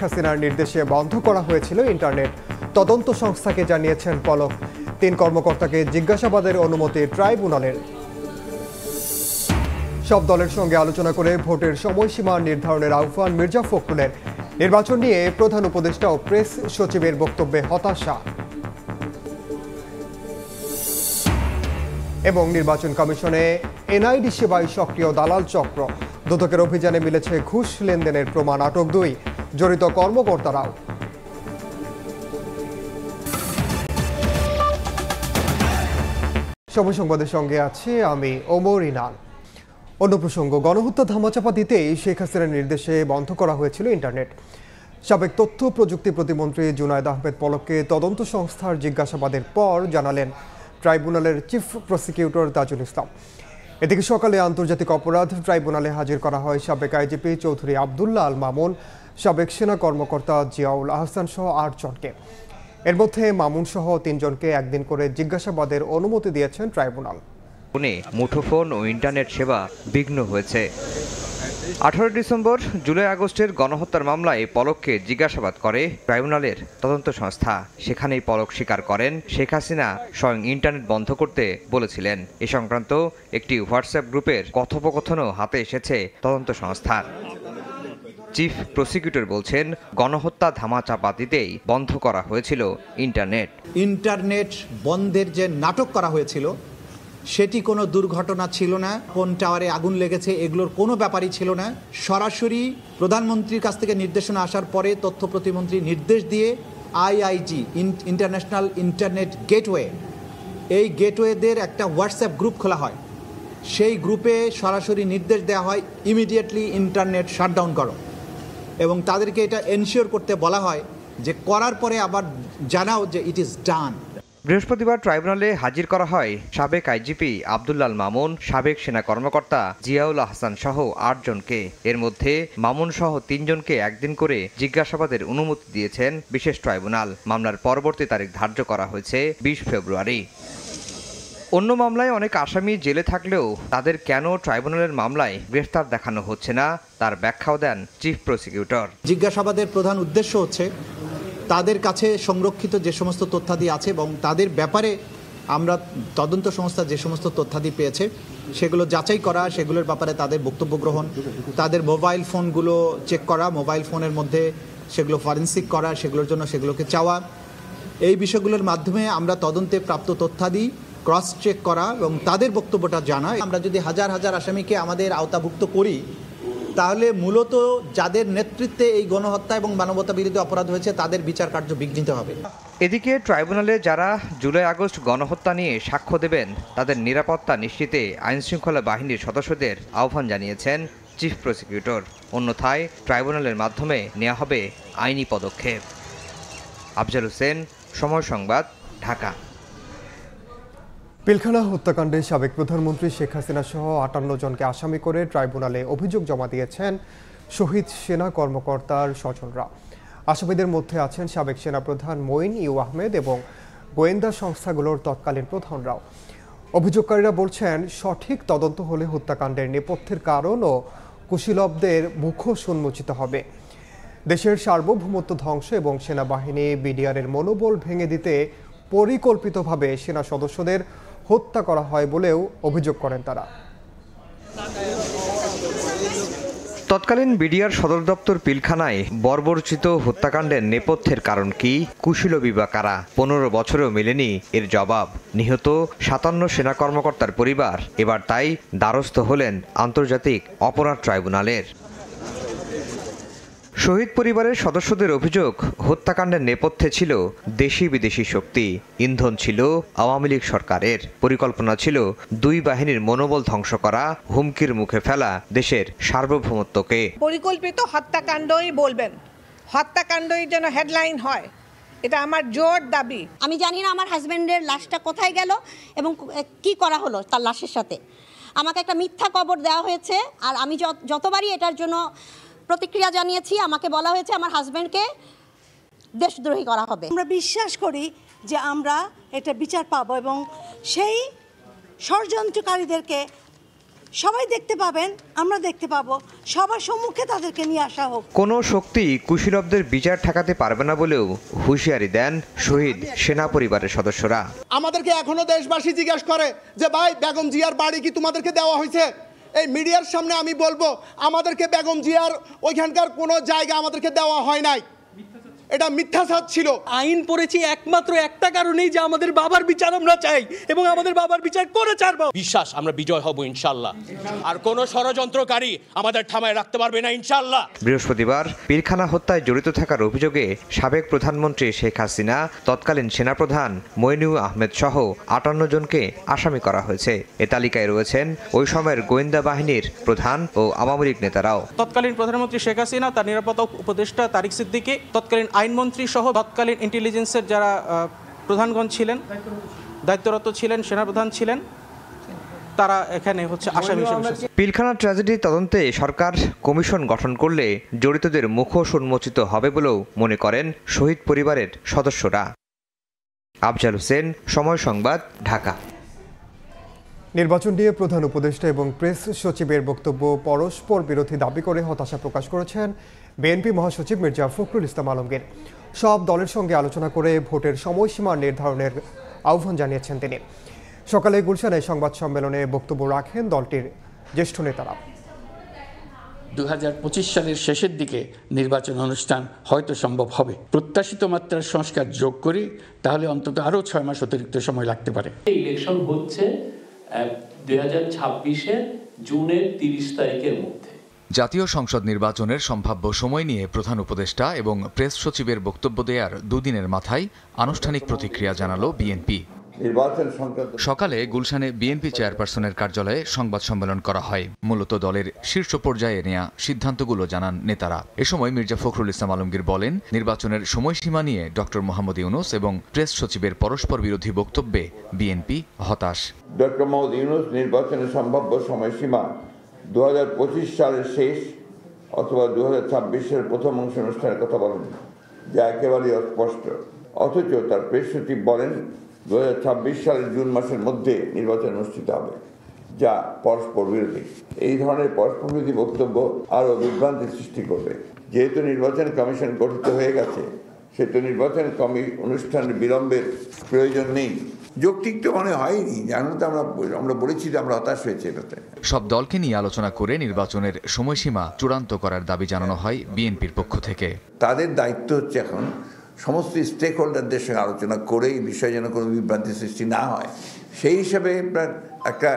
হাসিনার নির্দেশে বন্ধ করা হয়েছিল ইন্টারনেট। তদন্ত সংস্থাকে জানিয়েছেন পলক। 3 কর্মকর্তাকে জিজ্ঞাসাবাদের অনুমতি ট্রাইব্যুনালের। সব দলের সঙ্গে আলোচনা করে ভোটের সময়সীমা নির্ধারণের আহ্বান মির্জা ফখরুলের। নির্বাচন নিয়ে প্রধান উপদেষ্টা ও প্রেস সচিবের বক্তব্যে হতাশা। এবং নির্বাচন কমিশনে এনআইডি সেবায় সক্রিয় দালাল চক্র। দুদকের অভিযানে মিলেছে ঘুষ লেনদেনের প্রমাণ, আটক 2 জড়িত কর্মকর্তারাও। সময় সংবাদের সঙ্গে আছি আমি ওমর ইনান। অন্য প্রসঙ্গ, গণহত্যা ধামাচাপা দিতেই শেখ হাসিনার নির্দেশে বন্ধ করা হয়েছিল ইন্টারনেট। সাবেক তথ্য প্রযুক্তি প্রতিমন্ত্রী জুনায়েদ আহমেদ পলককে তদন্ত সংস্থার জিজ্ঞাসাবাদের পর জানালেন ট্রাইব্যুনালের চিফ প্রসিকিউটর তাজুল ইসলাম। এদিকে সকালে আন্তর্জাতিক অপরাধ ট্রাইব্যুনালে হাজির করা হয় সাবেক আইজিপি চৌধুরী আবদুল্লাহ আল মামুন, সাবেক সেনা কর্মকর্তা জিয়াউল আহসান সহ 8 জনকে। এর মধ্যে মামুন সহ 3 জনকে একদিন করে জিজ্ঞাসাবাদের অনুমতি দিয়েছেন ট্রাইব্যুনাল। মুঠোফোন ও ইন্টারনেট সেবা বিঘ্ন হয়েছে। 18 ডিসেম্বর জুলাই আগস্টের গণহত্যার মামলায় পলককে জিজ্ঞাসাবাদ করে ট্রাইব্যুনালের তদন্ত সংস্থা। সেখানেই পলক স্বীকার করেন শেখ হাসিনা স্বয়ং ইন্টারনেট বন্ধ করতে বলেছিলেন। এ সংক্রান্ত একটি হোয়াটসঅ্যাপ গ্রুপের কথোপকথনও হাতে এসেছে তদন্ত সংস্থার। চিফ প্রসিকিউটর বলছেন, গণহত্যা ধামাচাপা দিতেই বন্ধ করা হয়েছিল ইন্টারনেট বন্ধের যে নাটক করা হয়েছিল সেটি কোনো দুর্ঘটনা ছিল না। কোন টাওয়ারে আগুন লেগেছে এগুলোর কোনো ব্যাপারই ছিল না। সরাসরি প্রধানমন্ত্রীর কাছ থেকে নির্দেশনা আসার পরে তথ্য প্রতিমন্ত্রী নির্দেশ দিয়ে আইআইজি ইন্টারন্যাশনাল ইন্টারনেট গেটওয়ে, এই গেটওয়েদের একটা হোয়াটসঅ্যাপ গ্রুপ খোলা হয়। সেই গ্রুপে সরাসরি নির্দেশ দেওয়া হয় ইমিডিয়েটলি ইন্টারনেট শাটডাউন করো, এবং তাদেরকে এটা এনশিওর করতে বলা হয় যে করার পরে আবার জানাও যে ইট ইজ ডান। বৃহস্পতিবার ট্রাইব্যুনালে হাজির করা হয় সাবেক আইজিপি আবদুল্লাহ আল মামুন, সাবেক সেনা কর্মকর্তা জিয়াউল আহসান সহ 8 জনকে। এর মধ্যে মামুন সহ 3 জনকে একদিন করে জিজ্ঞাসাবাদের অনুমতি দিয়েছেন বিশেষ ট্রাইব্যুনাল। মামলার পরবর্তী তারিখ ধার্য করা হয়েছে 20 ফেব্রুয়ারি। অন্য মামলায় অনেক আসামি জেলে থাকলেও তাদের কেন ট্রাইব্যুনালের মামলায় গ্রেফতার দেখানো হচ্ছে না তার ব্যাখ্যাও দেন চিফ প্রসিকিউটর। জিজ্ঞাসাবাদের প্রধান উদ্দেশ্য হচ্ছে তাদের কাছে সংরক্ষিত যে সমস্ত তথ্যাদি আছে এবং তাদের ব্যাপারে আমরা তদন্ত সংস্থা যে সমস্ত তথ্যাদি পেয়েছে সেগুলো যাচাই করা, সেগুলোর ব্যাপারে তাদের বক্তব্য গ্রহণ, তাদের মোবাইল ফোনগুলো চেক করা, মোবাইল ফোনের মধ্যে সেগুলো ফরেন্সিক করা, সেগুলোর জন্য সেগুলোকে চাওয়া। এই বিষয়গুলোর মাধ্যমে আমরা তদন্তে প্রাপ্ত তথ্যাদি ক্রস চেক করা এবং তাদের বক্তব্যটা জানা। আমরা যদি হাজার হাজার আসামিকে আমাদের আওতাভুক্ত করি তাহলে মূলত যাদের নেতৃত্বে এই গণহত্যা এবং মানবতা বিরোধী অপরাধ হয়েছে তাদের বিচার কার্য বিঘ্নিত হবে। এদিকে ট্রাইব্যুনালে যারা জুলাই আগস্ট গণহত্যা নিয়ে সাক্ষ্য দেবেন তাদের নিরাপত্তা নিশ্চিতে আইনশৃঙ্খলা বাহিনীর সদস্যদের আহ্বান জানিয়েছেন চিফ প্রসিকিউটর। অন্যথায় ট্রাইব্যুনালের মাধ্যমে নেওয়া হবে আইনি পদক্ষেপ। আফজাল হোসেন, সময় সংবাদ, ঢাকা। পিলখানা হত্যাকাণ্ডে সাবেক প্রধানমন্ত্রী শেখ হাসিনা সহ 58 জনকে আসামি করে ট্রাইব্যুনালে অভিযোগ জমা দিয়েছেন শহীদ সেনা কর্মকর্তার স্বজনরা। আসামিদের মধ্যে আছেন সাবেক সেনাপ্রধান মঈন ইউ আহমেদ এবং গোয়েন্দা সংস্থাগুলোর তৎকালীন প্রধানরাও। অভিযোগকারীরা বলছেন, সঠিক তদন্ত হলে হত্যাকাণ্ডের নেপথ্যের কারণ ও কুশীলবদের মুখোশ উন্মোচিত হবে। দেশের সার্বভৌমত্ব ধ্বংস এবং সেনাবাহিনী বিডিআরের মনোবল ভেঙে দিতে পরিকল্পিতভাবে সেনা সদস্যদের হত্যা করা হয় বলেও অভিযোগ করেন তারা। তৎকালীন বিডিআর সদর দপ্তর পিলখানায় বর্বরচিত হত্যাকাণ্ডের নেপথ্যের কারণ কি, কুশীলবী বা কারা? 15 বছরেও মেলেনি এর জবাব। নিহত 57 সেনা কর্মকর্তার পরিবার এবার তাই দ্বারস্থ হলেন আন্তর্জাতিক অপরাধ ট্রাইব্যুনালের। শহীদ পরিবারের সদস্যদের অভিযোগ, হত্যাকাণ্ডের নেপথ্যে ছিল দেশি বিদেশি শক্তি, ইন্ধন ছিল আওয়ামী লীগ সরকারের, পরিকল্পনা ছিল দুই বাহিনীর মনোবল ধ্বংস করা, হুমকির মুখে ফেলা দেশের সার্বভৌমত্বকে। পরিকল্পিত হত্যাকাণ্ডই বলবেন, হত্যাকাণ্ডই যেন হেডলাইন হয়, এটা আমার জোর দাবি। আমি জানি না আমার হাজবেন্ডের লাশটা কোথায় গেল এবং কি করা হলো তার লাশের সাথে। আমাকে একটা মিথ্যা কবর দেওয়া হয়েছে, আর আমি যতবারই এটার জন্য প্রতিক্রিয়া জানিয়েছি আমাকে বলা হয়েছে আমার হাজবেন্ডকে দেশদ্রোহী করা হবে। আমরা বিশ্বাস করি যে আমরা এটা বিচার পাবো এবং সেই ষড়যন্ত্রকারীদেরকে সবাই দেখতে পাবেন, আমরা দেখতে পাবো, সবার সম্মুখে তাদেরকে নিয়ে আসা হোক। কোনো শক্তি কুশীলবদের বিচার ঠেকাতে পারবে না বলেও হুঁশিয়ারি দেন শহীদ সেনা পরিবারের সদস্যরা। আমাদেরকে এখনো দেশবাসী জিজ্ঞাসা করে যে ভাই বেগম জিয়ার বাড়ি কি তোমাদেরকে দেওয়া হয়েছে? এই মিডিয়ার সামনে আমি বলবো আমাদেরকে বেগম জিয়ার ওইখানকার কোনো জায়গা আমাদেরকে দেওয়া হয় নাই, এটা মিথ্যাচার ছিল। আইন পড়েছি একমাত্র একটা কারণেই যে আমাদের বাবার বিচার আমরা চাই এবং আমাদের বাবার বিচার করে ছাড়বো। বিশ্বাস আমরা বিজয় হব ইনশাল্লাহ, আর কোন ষড়যন্ত্রকারী আমাদের থামায় রাখতে পারবে না ইনশাল্লাহ। বৃহস্পতিবার পিলখানা হত্যায় জড়িত থাকার অভিযোগে সাবেক প্রধানমন্ত্রী শেখ হাসিনা, তৎকালীন সেনাপ্রধান মইনুল আহমেদ সহ 58 জনকে আসামি করা হয়েছে। এ তালিকায় রয়েছেন ওই সময়ের গোয়েন্দা বাহিনীর প্রধান ও আওয়ামী লীগ নেতারাও। তৎকালীন প্রধানমন্ত্রী শেখ হাসিনা, তার নিরাপত্তা উপদেষ্টা তারিক সিদ্দিকী, তৎকালীন আইনমন্ত্রী সহ তৎকালীন ইন্টেলিজেন্সের যারা প্রধানগণ ছিলেন, দায়িত্বরত ছিলেন, সেনাপ্রধান ছিলেন, তারা এখানে আসামি হিসেবে। পিলখানা ট্র্যাজেডি তদন্তে সরকার কমিশন গঠন করলে জড়িতদের মুখোশ উন্মোচিত হবে বলেও মনে করেন শহীদ পরিবারের সদস্যরা। আফজাল হোসেন, সময় সংবাদ, ঢাকা। নির্বাচন নিয়ে প্রধান উপদেষ্টা এবং প্রেস সচিবের বক্তব্য পরস্পর বিরোধী দাবি করে হতাশা প্রকাশ করেছেন বিএনপি মহাসচিব মির্জা ফখরুল ইসলাম আলমগীর। সব দলের সঙ্গে আলোচনা করে ভোটের সময়সীমা নির্ধারণের আহ্বান জানিয়েছেন তিনি। সকালে গুলশানে সংবাদ সম্মেলনে বক্তব্য রাখেন দলটির জ্যেষ্ঠ নেতারা। 2025 সালের শেষের দিকে নির্বাচন অনুষ্ঠান হয়তো সম্ভব হবে। প্রত্যাশিত মাত্রার সংস্কার যোগ করি তাহলে অন্তত আরও 6 মাস অতিরিক্ত সময় লাগতে পারে। ইলেকশন হচ্ছে 2026-এর জুনের 30 তারিখের মধ্যে। জাতীয় সংসদ নির্বাচনের সম্ভাব্য সময় নিয়ে প্রধান উপদেষ্টা এবং প্রেস সচিবের বক্তব্য দেওয়ার দুদিনের মাথায় আনুষ্ঠানিক প্রতিক্রিয়া জানালো বিএনপি। সকালে গুলশানে বিএনপি চেয়ারপারসনের কার্যালয়ে সংবাদ সম্মেলন করা হয়। মূলত দলের শীর্ষ পর্যায়ে নেয়া সিদ্ধান্তগুলো জানান নেতারা। এ সময় মির্জা ফখরুল ইসলাম আলমগীর বলেন, নির্বাচনের সময়সীমা নিয়ে ডক্টর মোহাম্মদ ইউনূস এবং প্রেস সচিবের পরস্পর বিরোধী বক্তব্যে বিএনপি হতাশ। ডক্টর মোহাম্মদ ইউনূস নির্বাচনের সম্ভাব্য সময়সীমা 2025 সালের শেষ অথবা 2026 সালের প্রথম অংশ অনুষ্ঠানের কথা বলেন, যা একেবারেই অস্পষ্ট। অথচ তার প্রেস সচিব বলেন 2026 সালের জুন মাসের মধ্যে নির্বাচন অনুষ্ঠিত হবে, যা পরস্পর বিরোধী। এই ধরনের পরস্পর বিরোধী বক্তব্য আরও বিভ্রান্তি সৃষ্টি করবে। যেহেতু নির্বাচন কমিশন গঠিত হয়ে গেছে, সেহেতু নির্বাচন অনুষ্ঠানের বিলম্বের প্রয়োজন নেই। যৌক্তিক তো মনে হয়নি, জানো তো আমরা বলেছি যে আমরা হতাশ হয়েছে এটাতে। সব দলকে নিয়ে আলোচনা করে নির্বাচনের সময়সীমা চূড়ান্ত করার দাবি জানানো হয় বিএনপির পক্ষ থেকে। তাদের দায়িত্ব হচ্ছে এখন সমস্ত স্টেক হোল্ডারদের সঙ্গে আলোচনা করে এই বিষয়ে যেন কোনো বিভ্রান্তি সৃষ্টি না হয়, সেই হিসাবে একটা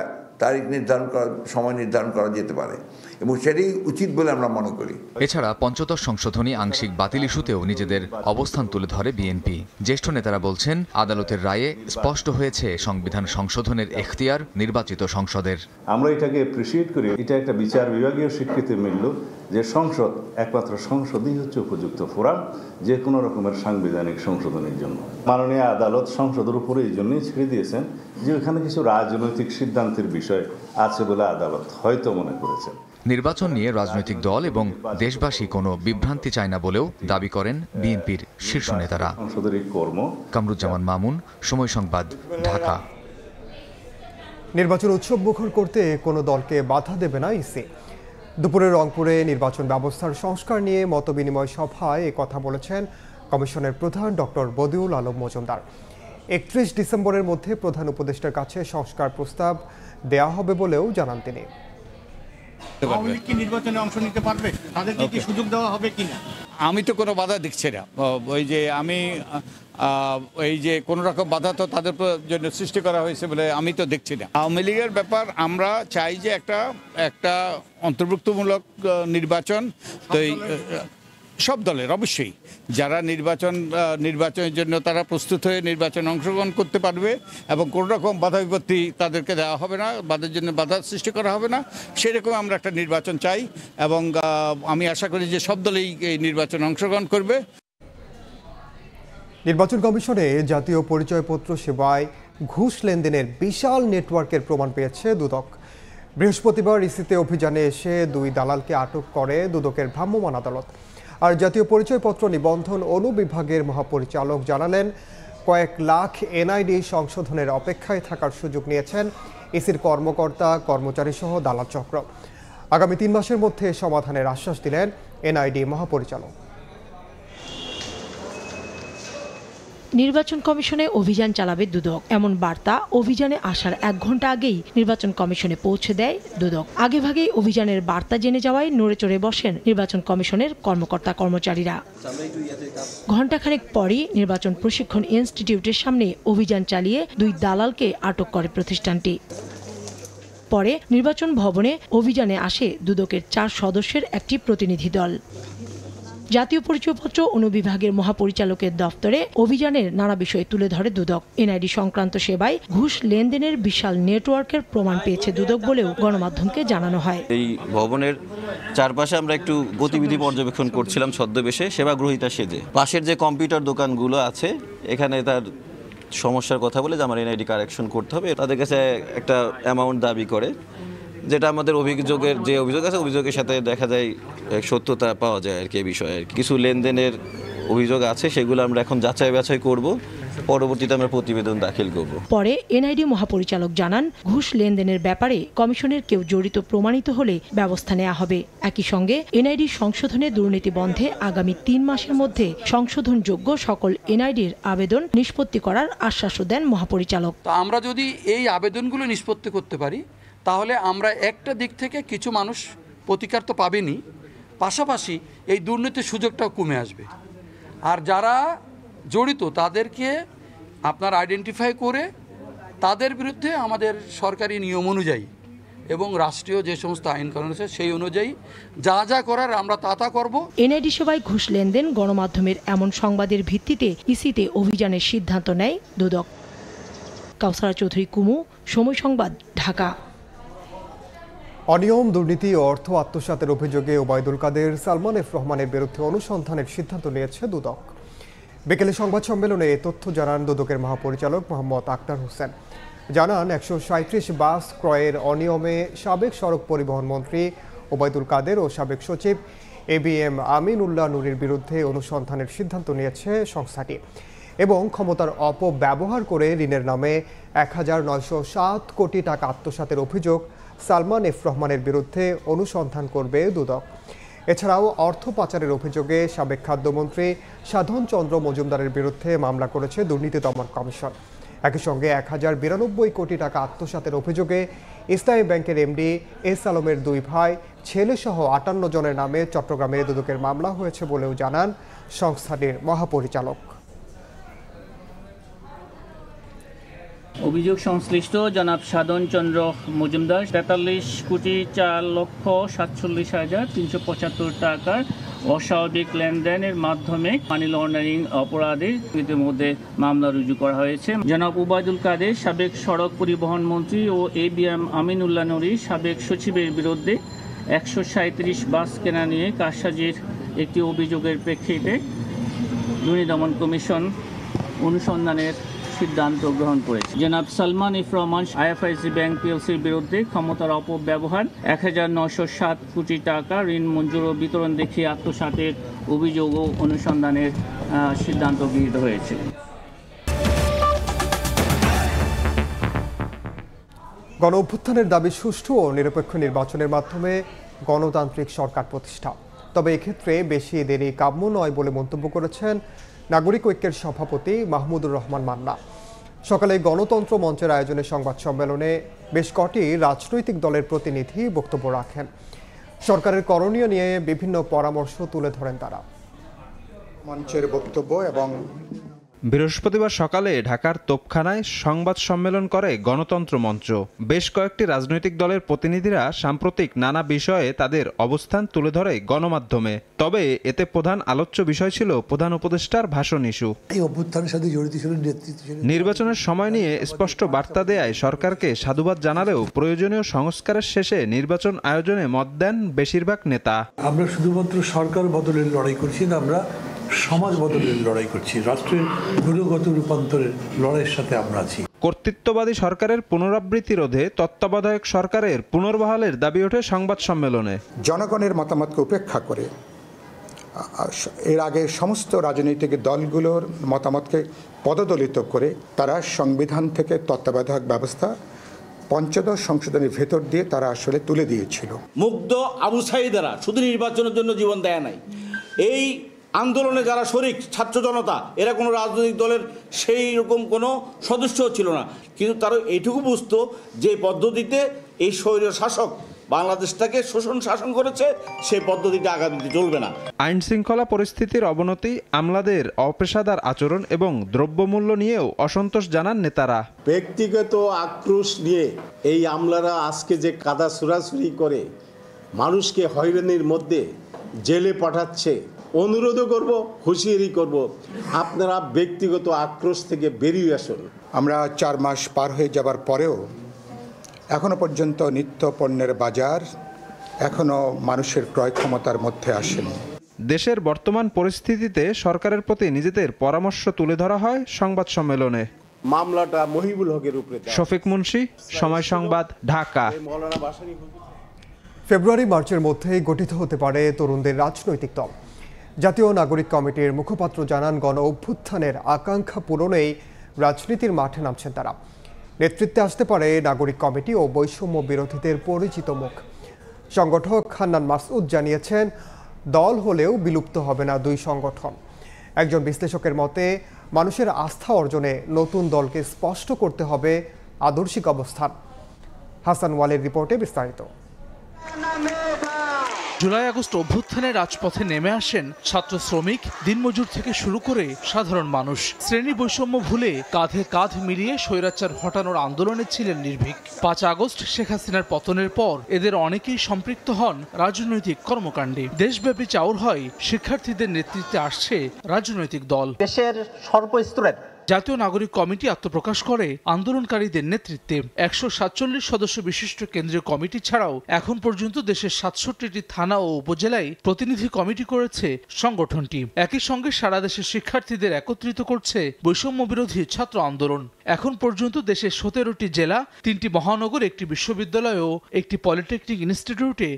তারিখ নির্ধারণ করা, সময় নির্ধারণ করা যেতে পারে এবং সেটাই উচিত বলে আমরা মনে করি। এছাড়া 85 সংশোধনী আংশিক বাতিল ইস্যুতেও নিজেদের অবস্থান তুলে ধরে বিএনপি। জ্যেষ্ঠ নেতারা বলছেন, আদালতের রায়ে স্পষ্ট হয়েছে সংবিধান সংশোধনের এখতিয়ার নির্বাচিত সংসদের। আমরা এটাকে অ্যাপ্রিসিয়েট করি। এটা একটা বিচার বিভাগীয় স্বীকৃতি মিলল যে সংসদ, একমাত্র সংসদই হচ্ছে উপযুক্ত ফোরাম যে কোনো রকমের সাংবিধানিক সংশোধনের জন্য। মাননীয় আদালত সংসদের উপরে এই জন্যই ছেড়ে দিয়েছেন যে ওখানে কিছু রাজনৈতিক সিদ্ধান্তের বিষয় আছে বলে আদালত হয়তো মনে করেছেন। নির্বাচন নিয়ে রাজনৈতিক দল এবং দেশবাসী কোনো বিভ্রান্তি চায় না বলেও দাবি করেন বিএনপির শীর্ষ নেতারা। কামরুজ্জামান মামুন, সময় সংবাদ, ঢাকা। নির্বাচন উৎসব মুখর করতে কোনো দলকে বাধা দেবে না ইসি। দুপুরে রংপুরে নির্বাচন ব্যবস্থার সংস্কার নিয়ে মতবিনিময় সভায় কথা বলেছেন কমিশনের প্রধান ডক্টর বদিউল আলম মজুমদার। 31 ডিসেম্বরের মধ্যে প্রধান উপদেষ্টার কাছে সংস্কার প্রস্তাব দেয়া হবে বলেও জানান তিনি। নির্বাচনে অংশ নিতে পারবে, তাদেরকে কি সুযোগ দেওয়া হবে কিনা? আমি তো কোনো বাধা দেখছি না। এই যে কোনো রকম বাধা তো তাদের জন্য সৃষ্টি করা হয়েছে বলে আমি তো দেখছি না। আওয়ামী লীগের ব্যাপার আমরা চাই যে একটা অন্তর্ভুক্তমূলক নির্বাচন, তো সব দলের অবশ্যই যারা নির্বাচনের জন্য তারা প্রস্তুত হয়ে নির্বাচনে অংশগ্রহণ করতে পারবে এবং কোনো রকম বাধা বিপত্তি তাদেরকে দেওয়া হবে না, বাধার জন্য বাধা সৃষ্টি করা হবে না, সেরকম আমরা একটা নির্বাচন চাই এবং আমি আশা করি যে সব দলেই এই নির্বাচনে অংশগ্রহণ করবে। নির্বাচন কমিশনে জাতীয় পরিচয়পত্র সেবায় ঘুষ লেনদেনের বিশাল নেটওয়ার্কের প্রমাণ পেয়েছে দুদক। বৃহস্পতিবার ইসিতে অভিযানে এসে 2 দালালকে আটক করে দুদকের ভ্রাম্যমাণ আদালত। আর জাতীয় পরিচয়পত্র নিবন্ধন অনুবিভাগের মহাপরিচালক জানালেন, কয়েক লাখ এনআইডি সংশোধনের অপেক্ষায় থাকার সুযোগ নিয়েছেন ইসির কর্মকর্তা কর্মচারী সহ দালাল চক্র। আগামী 3 মাসের মধ্যে সমাধানের আশ্বাস দিলেন এনআইডি মহাপরিচালক। নির্বাচন কমিশনে অভিযান চালাবে দুদক, এমন বার্তা অভিযানে আসার 1 ঘন্টা আগেই নির্বাচন কমিশনে পৌঁছে দেয় দুদক। আগেভাগেই অভিযানের বার্তা জেনে যাওয়ায় নড়ে চড়ে বসেন নির্বাচন কমিশনের কর্মকর্তা কর্মচারীরা। ঘণ্টাখানেক পরই নির্বাচন প্রশিক্ষণ ইনস্টিটিউটের সামনে অভিযান চালিয়ে 2 দালালকে আটক করে প্রতিষ্ঠানটি। পরে নির্বাচন ভবনে অভিযানে আসে দুদকের 4 সদস্যের একটি প্রতিনিধি দল। জাতীয় পরিচয়পত্র অনুবিভাগের মহাপরিচালকের দফতরে অভিযানের নানা বিষয় তুলে ধরে দুদক। এনআইডি সংক্রান্ত সেবায় ঘুষ লেনদেনের বিশাল নেটওয়ার্কের প্রমাণ পেয়েছে দুদক বলেও গণমাধ্যমকে জানানো হয়। এই ভবনের চারপাশে আমরা একটু গতিবিধি পর্যবেক্ষণ করছিলাম ছদ্মবেশে সেবা গ্রহীতা সেজে। পাশের যে কম্পিউটার দোকানগুলো আছে এখানে তার সমস্যার কথা বলে যে আমার এনআইডি কারেকশন করতে হবে, তাদের কাছে একটা অ্যামাউন্ট দাবি করে, যেটা আমাদের অভিযোগের যে অভিযোগ আছে অভিযোগের সাথে দেখা যায় সত্যতা পাওয়া যায় আর কি। এই বিষয়ে কিছু লেনদেনের অভিযোগ আছে, সেগুলো আমরা এখন যাচাই বাছাই করব, পরবর্তীতে আমরা প্রতিবেদন দাখিল করব। পরে এনআইডি মহাপরিচালক জানান, ঘুষ লেনদেনের ব্যাপারে কমিশনের কেউ জড়িত প্রমাণিত হলে ব্যবস্থা নেওয়া হবে। একই সঙ্গে এনআইডি সংশোধনে দুর্নীতি বন্ধে আগামী 3 মাসের মধ্যে সংশোধনযোগ্য সকল এনআইডির আবেদন নিষ্পত্তি করার আশ্বাসও দেন মহাপরিচালক। তো আমরা যদি এই আবেদনগুলো নিষ্পত্তি করতে পারি তাহলে আমরা একটা দিক থেকে কিছু মানুষ প্রতিকার তো পাবেনই, পাশাপাশি এই দুর্নীতির সুযোগটাও কমে আসবে। আর যারা জড়িত তাদেরকে আপনার আইডেন্টিফাই করে তাদের বিরুদ্ধে আমাদের সরকারি নিয়ম অনুযায়ী এবং রাষ্ট্রীয় যে সমস্ত আইন কানুন আছে সেই অনুযায়ী যা যা করার আমরা তা করব। এনআইডি সেবায় ঘুষ লেনদেন গণমাধ্যমের এমন সংবাদের ভিত্তিতে ইসিতে অভিযানের সিদ্ধান্ত নেয় দুদক। কাউসারা চৌধুরী কুমু, সময় সংবাদ, ঢাকা। অনিয়ম, দুর্নীতি ও অর্থ আত্মসাতের অভিযোগে ওবায়দুল কাদের, সালমান এফ রহমানের বিরুদ্ধে অনুসন্ধানের সিদ্ধান্ত নিয়েছে দুদক। বিকেলে সংবাদ সম্মেলনে এ তথ্য জানান দুদকের মহাপরিচালক মোহাম্মদ আক্তার হোসেন। জানান 137 বাস ক্রয়ের অনিয়মে সাবেক সড়ক পরিবহন মন্ত্রী ওবায়দুল কাদের ও সাবেক সচিব ABM আমিন উল্লাহ নুরীর বিরুদ্ধে অনুসন্ধানের সিদ্ধান্ত নিয়েছে সংস্থাটি এবং ক্ষমতার অপব্যবহার করে ঋণের নামে 1907 কোটি টাকা আত্মসাতের অভিযোগ সালমান এফ রহমানের বিরুদ্ধে অনুসন্ধান করবে দুদক। এছাড়াও অর্থ পাচারের অভিযোগে সাবেক খাদ্যমন্ত্রী সাধন চন্দ্র মজুমদারের বিরুদ্ধে মামলা করেছে দুর্নীতি দমন কমিশন। একই সঙ্গে 1092 কোটি টাকা আত্মসাতের অভিযোগে ইসলামী ব্যাংকের এমডি এস আলমের 2 ভাই, ছেলেসহ 58 জনের নামে চট্টগ্রামে দুদকের মামলা হয়েছে বলেও জানান সংস্থাটির মহাপরিচালক। অভিযোগ সংশ্লিষ্ট জনাব সাধন চন্দ্র মজুমদার 43,4,47,375 টাকার অস্বাভাবিক লেনদেনের মাধ্যমে মানি লন্ডারিং অপরাধে ইতিমধ্যে মামলা রুজু করা হয়েছে। জনাব ওবায়দুল কাদের সাবেক সড়ক পরিবহন মন্ত্রী ও ABM আমিন উল্লাহ নুরী সাবেক সচিবের বিরুদ্ধে 137 বাস কেনা নিয়ে কারসাজির একটি অভিযোগের প্রেক্ষিতে দুর্নীতি দমন কমিশন অনুসন্ধানের সিদ্ধান্ত গ্রহণ করেছে। জনাব Salman F Rahman IFIC bank PLCর বিরুদ্ধে ক্ষমতার অপব্যবহার 1907 কোটি টাকা ঋণ মঞ্জুর ও বিতরণ দেখিয়ে আত্মসাতের অভিযোগ ও অনুসন্ধানের সিদ্ধান্ত গৃহীত হয়েছে। গণ অভ্যুত্থানের দাবি সুষ্ঠু ও নিরপেক্ষ নির্বাচনের মাধ্যমে গণতান্ত্রিক সরকার প্রতিষ্ঠা, তবে এক্ষেত্রে বেশি দেরি কাম্য নয় বলে মন্তব্য করেছেন নাগরিক ঐক্যের সভাপতি মাহমুদুর রহমান মান্না। সকালে গণতন্ত্র মঞ্চের আয়োজনে সংবাদ সম্মেলনে বেশ কটি রাজনৈতিক দলের প্রতিনিধি বক্তব্য রাখেন। সরকারের করণীয় নিয়ে বিভিন্ন পরামর্শ তুলে ধরেন তারা। মঞ্চের বক্তব্য এবং বৃহস্পতিবার সকালে ঢাকার তোপখানায় সংবাদ সম্মেলন করে গণতন্ত্র মঞ্চ। বেশ কয়েকটি রাজনৈতিক দলের প্রতিনিধিরা সাম্প্রতিক নানা বিষয়ে তাদের অবস্থান তুলে ধরে গণমাধ্যমে। তবে এতে প্রধান আলোচ্য বিষয় ছিল প্রধান উপদেষ্টার ভাষণ ইস্যু। এই অভ্যুত্থানের সাথে জড়িত ছিলেন নেতৃত্ব। নির্বাচনের সময় নিয়ে স্পষ্ট বার্তা দেয়ায় সরকারকে সাধুবাদ জানালেও প্রয়োজনীয় সংস্কারের শেষে নির্বাচন আয়োজনে মত দেন বেশিরভাগ নেতা। আমরা শুধুমাত্র সরকার বদলের লড়াই করছি না, আমরা সমাজ বদলের লড়াই করছি, রাষ্ট্রের গুণগত রূপান্তরের লড়াইয়ের সাথে আমরা আছি। কর্তৃত্ববাদী সরকারের পুনরাবৃত্তি রোধে তত্ত্বাবধায়ক সরকারের পুনর্বহালের দাবি ওঠে সংবাদ সম্মেলনে। জনগণের মতামতকে উপেক্ষা করে এর আগে সমস্ত রাজনৈতিক দলগুলোর মতামতকে পদদলিত করে তারা সংবিধান থেকে তত্ত্বাবধায়ক ব্যবস্থা পঞ্চদশ সংশোধনের ভেতর দিয়ে তারা আসলে তুলে দিয়েছিল। মুগ্ধ আবু সাঈদেরা শুধু নির্বাচনের জন্য জীবন দেয় নাই, এই আন্দোলনে যারা শরিক ছাত্র জনতা এরা কোনো রাজনৈতিক দলের সেই রকম কোনো সদস্য ছিল না, কিন্তু তারা এইটুকু বুঝতো যে পদ্ধতিতে এই স্বৈর শাসক বাংলাদেশটাকে শোষণ শাসন করেছে সেই পদ্ধতিতে আগামীতে চলবে না। আইন শৃঙ্খলা পরিস্থিতির অবনতি, আমলাদের অপেশাদার আচরণ এবং দ্রব্যমূল্য নিয়েও অসন্তোষ জানান নেতারা। ব্যক্তিগত আক্রোশ নিয়ে এই আমলারা আজকে যে কাদা ছুড়াছুড়ি করে মানুষকে হয়রানির মধ্যে জেলে পাঠাচ্ছে, অনুরোধও করব, হুঁশিয়ারি করব, আপনারা ব্যক্তিগত আক্রোশ থেকে বেরিয়ে আসুন। আমরা 4 মাস পার হয়ে যাবার পরেও এখনো পর্যন্ত নিত্য পণ্যের বাজার এখনো মানুষের ক্রয় ক্ষমতার মধ্যে আসেনি। দেশের বর্তমান পরিস্থিতিতে সরকারের প্রতি নিজেদের পরামর্শ তুলে ধরা হয় সংবাদ সম্মেলনে। মামলাটা মহিবুল হকের উপরে। শফিক মুন্সি, সময় সংবাদ, ঢাকা। ফেব্রুয়ারি মার্চের মধ্যেই গঠিত হতে পারে তরুণদের রাজনৈতিক দল। জাতীয় নাগরিক কমিটির মুখপাত্র জানান, গণ অভ্যুত্থানের আকাঙ্ক্ষা পূরণেই রাজনীতির মাঠে নামছেন তারা। নেতৃত্বে আসতে পারে নাগরিক কমিটি ও বৈষম্য বিরোধীদের পরিচিত মুখ। সংগঠক হান্নান মাসউদ জানিয়েছেন, দল হলেও বিলুপ্ত হবে না দুই সংগঠন। একজন বিশ্লেষকের মতে, মানুষের আস্থা অর্জনে নতুন দলকে স্পষ্ট করতে হবে আদর্শিক অবস্থান। হাসান ওয়ালির রিপোর্টে বিস্তারিত। জুলাই আগস্ট অভ্যুত্থানে রাজপথে নেমে আসেন ছাত্র, শ্রমিক, দিনমজুর থেকে শুরু করে সাধারণ মানুষ। শ্রেণী বৈষম্য ভুলে কাঁধে কাঁধ মিলিয়ে স্বৈরাচার হটানোর আন্দোলনে ছিলেন নির্ভীক। 5 আগস্ট শেখ হাসিনার পতনের পর এদের অনেকেই সম্পৃক্ত হন রাজনৈতিক কর্মকাণ্ডে। দেশব্যাপী চাউর হয় শিক্ষার্থীদের নেতৃত্বে আসছে রাজনৈতিক দল। দেশের সর্বস্তরের জাতীয় নাগরিক কমিটি আত্মপ্রকাশ করে আন্দোলনকারীদের নেতৃত্বে। 147 সদস্য বিশিষ্ট কেন্দ্রীয় কমিটি ছাড়াও এখন পর্যন্ত দেশের 67টি থানা ও উপজেলায় প্রতিনিধি কমিটি করেছে সংগঠনটি। একই সঙ্গে সারা দেশের শিক্ষার্থীদের একত্রিত করছে বৈষম্য বিরোধী ছাত্র আন্দোলন। এখন পর্যন্ত দেশের 17টি জেলা, 3টি মহানগর, 1টি বিশ্ববিদ্যালয় ও 1টি পলিটেকনিক ইনস্টিটিউটে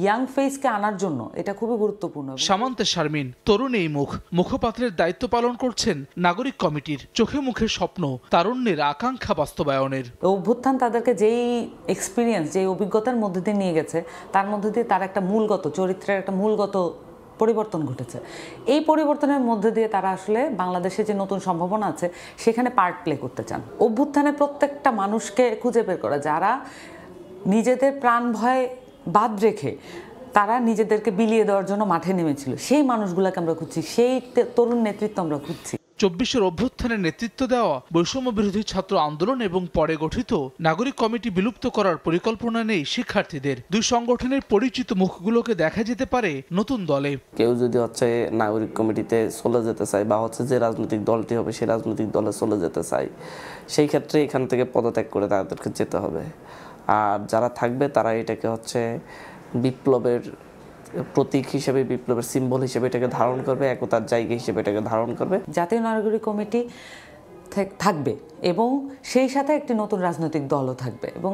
ইয়াং ফেসকে আনার জন্য এটা খুবই গুরুত্বপূর্ণ। সামান্তে শারমিন, তরুণ এই মুখ, মুখপাত্রের দায়িত্ব পালন করছেন নাগরিক কমিটির। চোখে মুখে স্বপ্ন, তারুণ্যের আকাঙ্ক্ষা বাস্তবায়নের। অভ্যুত্থান তাদেরকে যেই এক্সপিরিয়েন্স, যেই অভিজ্ঞতার মধ্যে দিয়ে নিয়ে গেছে, তার মধ্যে দিয়ে তার একটা মূলগত চরিত্রের একটা মূলগত পরিবর্তন ঘটেছে। এই পরিবর্তনের মধ্যে দিয়ে তারা আসলে বাংলাদেশে যে নতুন সম্ভাবনা আছে সেখানে পার্ট প্লে করতে চান। অভ্যুত্থানের প্রত্যেকটা মানুষকে খুঁজে বের করা, যারা নিজেদের প্রাণ ভয় বাদ রেখে তারা নিজেদেরকে বিলিয়ে দেওয়ার জন্য মাঠে নেমেছিল, সেই মানুষগুলোকে আমরা খুঁজছি, সেই তরুণ নেতৃত্ব আমরা খুঁজছি। 24 অভ্যুত্থানের নেতৃত্ব দেওয়া বৈষম্য বিরোধী ছাত্র আন্দোলন এবং পরে গঠিত নাগরিক কমিটি বিলুপ্ত করার পরিকল্পনা নেই শিক্ষার্থীদের। দুই সংগঠনের পরিচিত মুখগুলোকে দেখা যেতে পারে নতুন দলে। কেউ যদি নাগরিক কমিটিতে চলে যেতে চায় বা যে রাজনৈতিক দলটি হবে সেই রাজনৈতিক দলে চলে যেতে চায়, সেই ক্ষেত্রে এখান থেকে পদত্যাগ করে তাদেরকে যেতে হবে। আর যারা থাকবে তারা এটাকে বিপ্লবের প্রতীক হিসেবে, বিপ্লবের সিম্বল হিসেবে এটাকে ধারণ করবে, একতার জায়গা হিসেবে এটাকে ধারণ করবে। জাতীয় নাগরিক কমিটি থাকবে এবং সেই সাথে একটি নতুন রাজনৈতিক দলও থাকবে, এবং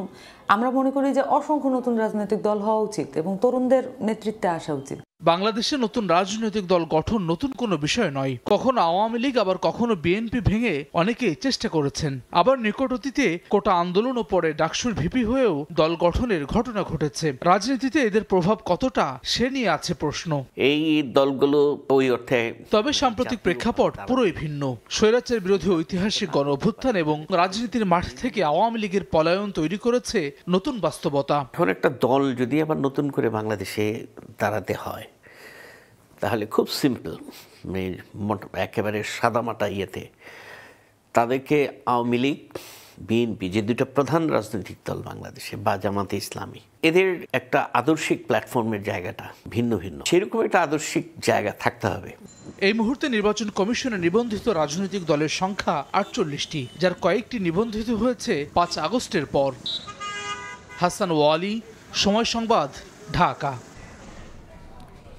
আমরা মনে করি যে অসংখ্য নতুন রাজনৈতিক দল হওয়া উচিত এবং তরুণদের নেতৃত্বে আসা উচিত। বাংলাদেশে নতুন রাজনৈতিক দল গঠন নতুন কোনো বিষয় নয়। কখনো আওয়ামী লীগ, আবার কখনো বিএনপি ভেঙে অনেকেই চেষ্টা করেছেন। আবার নিকট অতীতে কোটা আন্দোলন ও পরে ডাকসুর ভিপি হয়েও দল গঠনের ঘটনা ঘটেছে। রাজনীতিতে এদের প্রভাব কতটা সে নিয়ে আছে প্রশ্ন। এই দলগুলো ওই অর্থে, তবে সাম্প্রতিক প্রেক্ষাপট পুরোই ভিন্ন। স্বৈরাচার বিরোধী ঐতিহাসিক গণ অভ্যুত্থান এবং রাজনীতির মাঠ থেকে আওয়ামী লীগের পলায়ন তৈরি করেছে নতুন বাস্তবতা। এখন একটা দল যদি আবার নতুন করে বাংলাদেশে দাঁড়াতে হয় তাহলে খুব সিম্পল, একেবারে সাদামাটা ইয়েতে তাদেরকে আওয়ামী লীগ, বিএনপি যে দুটো প্রধান রাজনৈতিক দল বাংলাদেশে, বা জামাতে ইসলামী, এদের একটা আদর্শিক প্ল্যাটফর্মের জায়গাটা ভিন্ন ভিন্ন, সেরকম একটা আদর্শিক জায়গা থাকতে হবে। এই মুহূর্তে নির্বাচন কমিশনে নিবন্ধিত রাজনৈতিক দলের সংখ্যা 48টি, যার কয়েকটি নিবন্ধিত হয়েছে 5 আগস্টের পর। হাসান ওয়ালি, সময় সংবাদ, ঢাকা।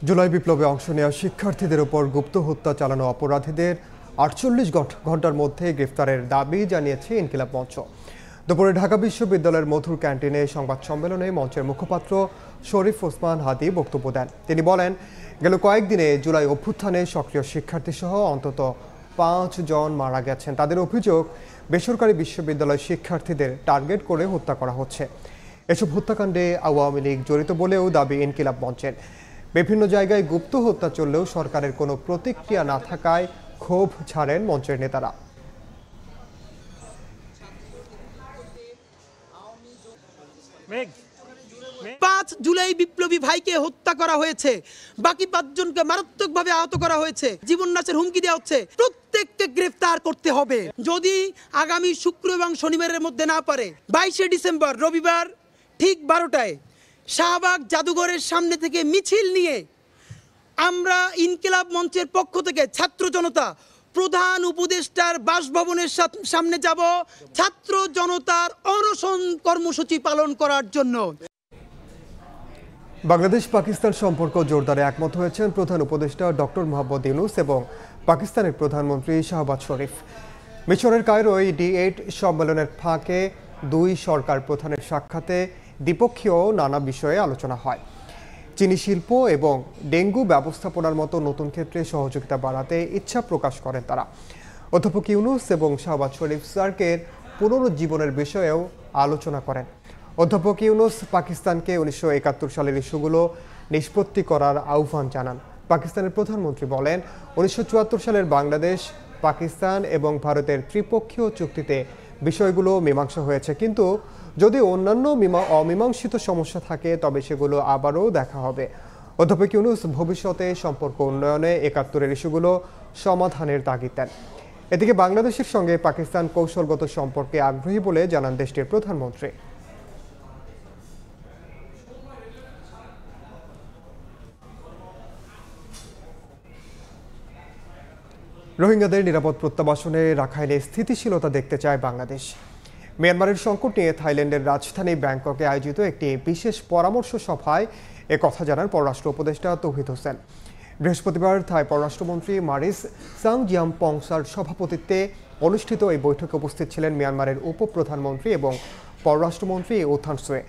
জুলাই বিপ্লবে অংশ নেওয়া শিক্ষার্থীদের উপর গুপ্ত হত্যা চালানো অপরাধীদের 48 ঘন্টার মধ্যে গ্রেফতারের দাবি জানিয়েছে ইনকিলাব মঞ্চ। দুপুরে ঢাকা বিশ্ববিদ্যালয়ের মধুর ক্যান্টিনে সংবাদ সম্মেলনে মঞ্চের মুখপাত্র শরীফ ওসমান হাদি বক্তব্য দেন। তিনি বলেন, গেল কয়েকদিনে জুলাই অভ্যুত্থানে সক্রিয় শিক্ষার্থীসহ অন্তত 5 জন মারা গেছেন। তাদের অভিযোগ, বেসরকারি বিশ্ববিদ্যালয় শিক্ষার্থীদের টার্গেট করে হত্যা করা হচ্ছে। এসব হত্যাকাণ্ডে আওয়ামী লীগ জড়িত বলেও দাবি ইনকিলাব মঞ্চের। বিভিন্ন জায়গায় গুপ্ত হত্যা চললেও সরকারের কোনো প্রতিক্রিয়া না থাকায় ক্ষোভ ছাড়েন মঞ্চের নেতারা। 5 জুলাই বিপ্লবী ভাইকে হত্যা করা হয়েছে, বাকি 5 জনকে মারাত্মকভাবে আহত করা হয়েছে, জীবন নাশের হুমকি দেওয়া হচ্ছে। প্রত্যেককে গ্রেফতার করতে হবে। যদি আগামী শুক্র এবং শনিবারের মধ্যে না পারে, 22শে ডিসেম্বর রবিবার ঠিক 12টায় শাহবাগ জাদুঘরের সামনে থেকে মিছিল নিয়ে আমরা ইনকিলাব মঞ্চের পক্ষ থেকে ছাত্র জনতা প্রধান উপদেষ্টার বাসভবনের সামনে যাব ছাত্র জনতার অনশন কর্মসূচি পালন করার জন্য। বাংলাদেশ পাকিস্তান সম্পর্ক জোরদারে একমত হয়েছেন প্রধান উপদেষ্টা ডক্টর মোহাম্মদ ইউনূস এবং পাকিস্তানের প্রধানমন্ত্রী শাহবাজ শরীফ। মিশরের কায়রোয় D8 সম্মেলনের ফাঁকে দুই সরকার প্রধানের সাক্ষাতে দ্বিপক্ষীয় নানা বিষয়ে আলোচনা হয়। চিনি শিল্প এবং ডেঙ্গু ব্যবস্থাপনার মতো নতুন ক্ষেত্রে সহযোগিতা বাড়াতে ইচ্ছা প্রকাশ করেন তারা। অধ্যাপক ইউনূস এবং শাহবাজ শরীফ সার্কের পুনরুজ্জীবনের বিষয়েও আলোচনা করেন। অধ্যাপক ইউনূস পাকিস্তানকে 1971 সালের ইস্যুগুলো নিষ্পত্তি করার আহ্বান জানান। পাকিস্তানের প্রধানমন্ত্রী বলেন, 1974 সালের বাংলাদেশ, পাকিস্তান এবং ভারতের ত্রিপক্ষীয় চুক্তিতে বিষয়গুলো মীমাংসা হয়েছে, কিন্তু যদি অন্যান্য অমীমাংসিত সমস্যা থাকে তবে সেগুলো আবারও দেখা হবে। অধ্যাপক ইউনূস ভবিষ্যতে সম্পর্ক উন্নয়নে 71-এর ইস্যুগুলো সমাধানের তাগিদ দেন। এদিকে বাংলাদেশের সঙ্গে পাকিস্তান কৌশলগত সম্পর্কে আগ্রহী বলে জানান দেশটির প্রধানমন্ত্রী। রোহিঙ্গাদের নিরাপদ প্রত্যাবাসনে রাখাইনে স্থিতিশীলতা দেখতে চায় বাংলাদেশ। মিয়ানমারের সংকট নিয়ে থাইল্যান্ডের রাজধানী ব্যাংককে আয়োজিত একটি বিশেষ পরামর্শ সভায় কথা জানান পররাষ্ট্র উপদেষ্টা তৌহিদ হোসেন। বৃহস্পতিবার থাই পররাষ্ট্রমন্ত্রী মারিস সাংজিয়ামপংসার সভাপতিত্বে অনুষ্ঠিত এই বৈঠকে উপস্থিত ছিলেন মিয়ানমারের উপপ্রধানমন্ত্রী এবং পররাষ্ট্রমন্ত্রী ও থান সোয়ে।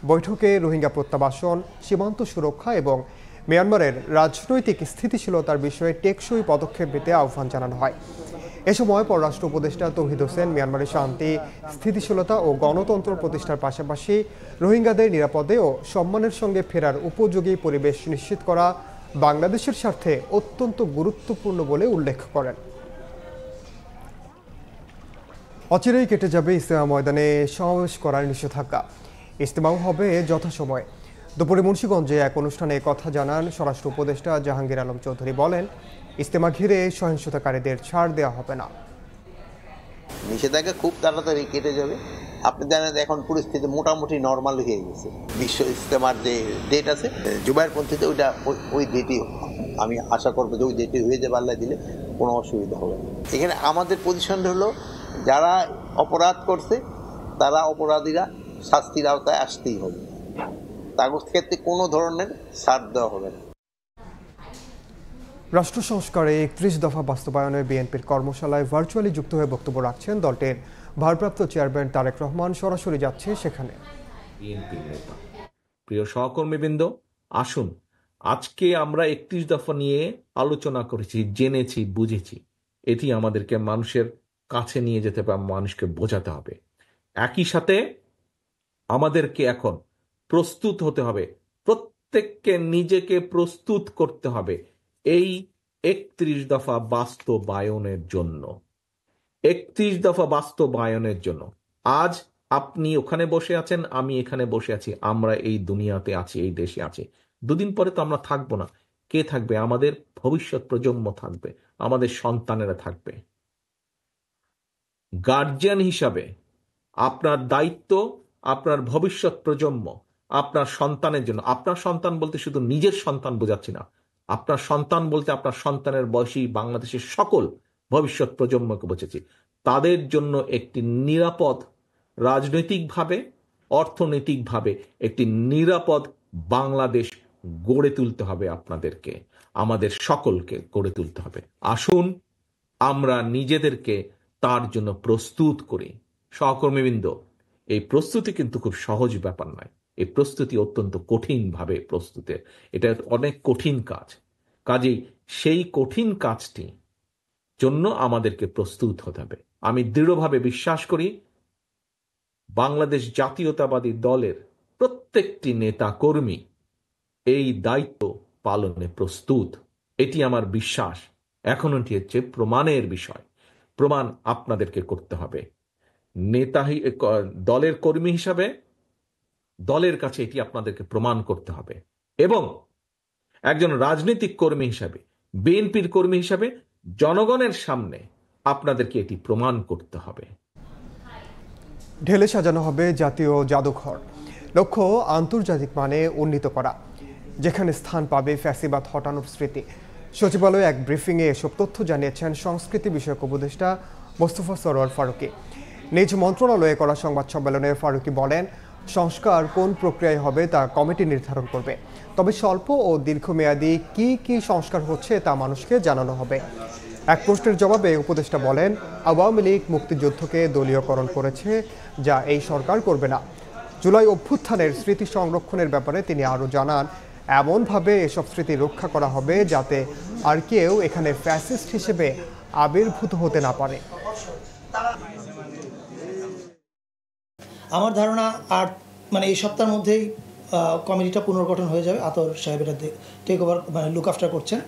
বৈঠকে রোহিঙ্গা প্রত্যাবাসন, সীমান্ত সুরক্ষা এবং মিয়ানমারের রাজনৈতিক স্থিতিশীলতার বিষয়ে টেকসই পদক্ষেপ নিতে আহ্বান জানানো হয়। এ সময় পররাষ্ট্র উপদেষ্টা তৌহিদ হোসেন মিয়ানমারের শান্তি, স্থিতিশীলতা ও গণতন্ত্র প্রতিষ্ঠার পাশাপাশি রোহিঙ্গাদের নিরাপদে ও সম্মানের সঙ্গে ফেরার উপযোগী পরিবেশ নিশ্চিত করা বাংলাদেশের স্বার্থে অত্যন্ত গুরুত্বপূর্ণ বলে উল্লেখ করেন। অচিরেই কেটে যাবে ইজতেমা ময়দানে সমাবেশ করার নিষেধাজ্ঞা। ইজতেমাও হবে যথাসময়ে। দুপুরে মুন্সিগঞ্জে এক অনুষ্ঠানে কথা জানান স্বরাষ্ট্র উপদেষ্টা জাহাঙ্গীর আলম চৌধুরী। বলেন, ইজতেমা ঘিরে সহিংসতাকারীদের ছাড় দেওয়া হবে না। নিষেধাজ্ঞা খুব তাড়াতাড়ি কেটে যাবে। আপনি জানেন এখন পরিস্থিতি মোটামুটি নর্মাল হয়ে গেছে। বিশ্ব ইজতেমার যে ডেট আছে জুবাইরপন্থীতে ওইটা ওই ডেটই আমি আশা করবো যে ওই ডেটই হয়ে যাবে। আল্লাহ দিলে কোনো অসুবিধা হবে না। এখানে আমাদের পজিশন হলো যারা অপরাধ করছে তারা অপরাধীরা শাস্তির আওতায় আসতেই হবে। তার ক্ষেত্রে কোনো ধরনের ছাড় দেওয়া হবে না। রাষ্ট্র সংস্কারে 31 দফা বাস্তবায়নে বিএনপির কর্মশালায় ভার্চুয়ালি যুক্ত হয়ে বক্তব্য রাখছেন দলটির ভারপ্রাপ্ত চেয়ারম্যান তারেক রহমান। সরাসরি যাচ্ছে সেখানে। বিএনপির নেতা, প্রিয় সহকর্মীবৃন্দ, আসুন আজকে আমরা 31 দফা নিয়ে আলোচনা করেছি, জেনেছি, বুঝেছি। এটি আমাদেরকে মানুষের কাছে নিয়ে যেতে হবে, মানুষকে বোঝাতে হবে। একই সাথে আমাদেরকে এখন প্রস্তুত হতে হবে, প্রত্যেককে নিজেকে প্রস্তুত করতে হবে এই 31 দফা বাস্তবায়নের জন্য। 31 দফা বাস্তবায়নের জন্য আজ আপনি ওখানে বসে আছেন, আমি এখানে বসে আছি, আমরা এই দুনিয়াতে আছি, এই দেশে আছি। দুদিন পরে তো আমরা থাকবো না। কে থাকবে? আমাদের ভবিষ্যৎ প্রজন্ম থাকবে, আমাদের সন্তানেরা থাকবে। গার্জিয়ান হিসাবে আপনার দায়িত্ব আপনার ভবিষ্যৎ প্রজন্ম, আপনার সন্তানের জন্য। আপনার সন্তান বলতে শুধু নিজের সন্তান বোঝাচ্ছি না, আপনার সন্তান বলতে আপনার সন্তানের বয়সী বাংলাদেশের সকল ভবিষ্যৎ প্রজন্মকে বোঝাচ্ছি। তাদের জন্য একটি নিরাপদ, রাজনৈতিকভাবে, অর্থনৈতিকভাবে একটি নিরাপদ বাংলাদেশ গড়ে তুলতে হবে। আপনাদেরকে, আমাদের সকলকে গড়ে তুলতে হবে। আসুন আমরা নিজেদেরকে তার জন্য প্রস্তুত করি। সহকর্মীবৃন্দ, এই প্রস্তুতি কিন্তু খুব সহজ ব্যাপার নয়। এই প্রস্তুতি অত্যন্ত কঠিনভাবে প্রস্তুতের, এটা অনেক কঠিন কাজ। কাজেই সেই কঠিন কাজটি জন্য আমাদেরকে প্রস্তুত হতে হবে। আমি দৃঢ়ভাবে বিশ্বাস করি বাংলাদেশ জাতীয়তাবাদী দলের প্রত্যেকটি নেতা কর্মী এই দায়িত্ব পালনে প্রস্তুত। এটি আমার বিশ্বাস। এখন এটি হচ্ছে প্রমাণের বিষয়। প্রমাণ আপনাদেরকে করতে হবে। নেতা দলের কর্মী হিসাবে দলের কাছে এটি আপনাদেরকে প্রমাণ করতে হবে, এবং একজন রাজনৈতিক কর্মী হিসাবে, বিএনপির কর্মী হিসাবে জনগণের সামনে আপনাদেরকে এটি প্রমাণ করতে হবে। ঢেলে সাজানো হবে জাতীয় জাদুঘর। লক্ষ্য আন্তর্জাতিক মানে উন্নীত করা, যেখানে স্থান পাবে ফ্যাসিবাদ হটানোর স্মৃতি। সচিবালয়ে এক ব্রিফিংয়ে এসব তথ্য জানিয়েছেন সংস্কৃতি বিষয়ক উপদেষ্টা মোস্তফা সরোয়ার ফারুকী। নিজ মন্ত্রণালয়ে করা সংবাদ সম্মেলনে ফারুকী বলেন, সংস্কার কোন প্রক্রিয়ায় হবে তা কমিটি নির্ধারণ করবে, তবে স্বল্প ও দীর্ঘমেয়াদী কি কি সংস্কার হচ্ছে তা মানুষকে জানানো হবে। এক প্রশ্নের জবাবে উপদেষ্টা বলেন, আওয়ামী লীগ মুক্তিযুদ্ধকে দলীয়করণ করেছে, যা এই সরকার করবে না। জুলাই অভ্যুত্থানের স্মৃতি সংরক্ষণের ব্যাপারে তিনি আরও জানান, এমনভাবে এসব স্মৃতি রক্ষা করা হবে যাতে আর কেউ এখানে ফ্যাসিস্ট হিসেবে আবির্ভূত হতে না পারে। আমার ধারণা আর এই সপ্তাহের মধ্যেই কমিটিটা পুনর্গঠন হয়ে যাবে। আতর সাহেব এটা টেক ওভার লুক আফটার করছেন।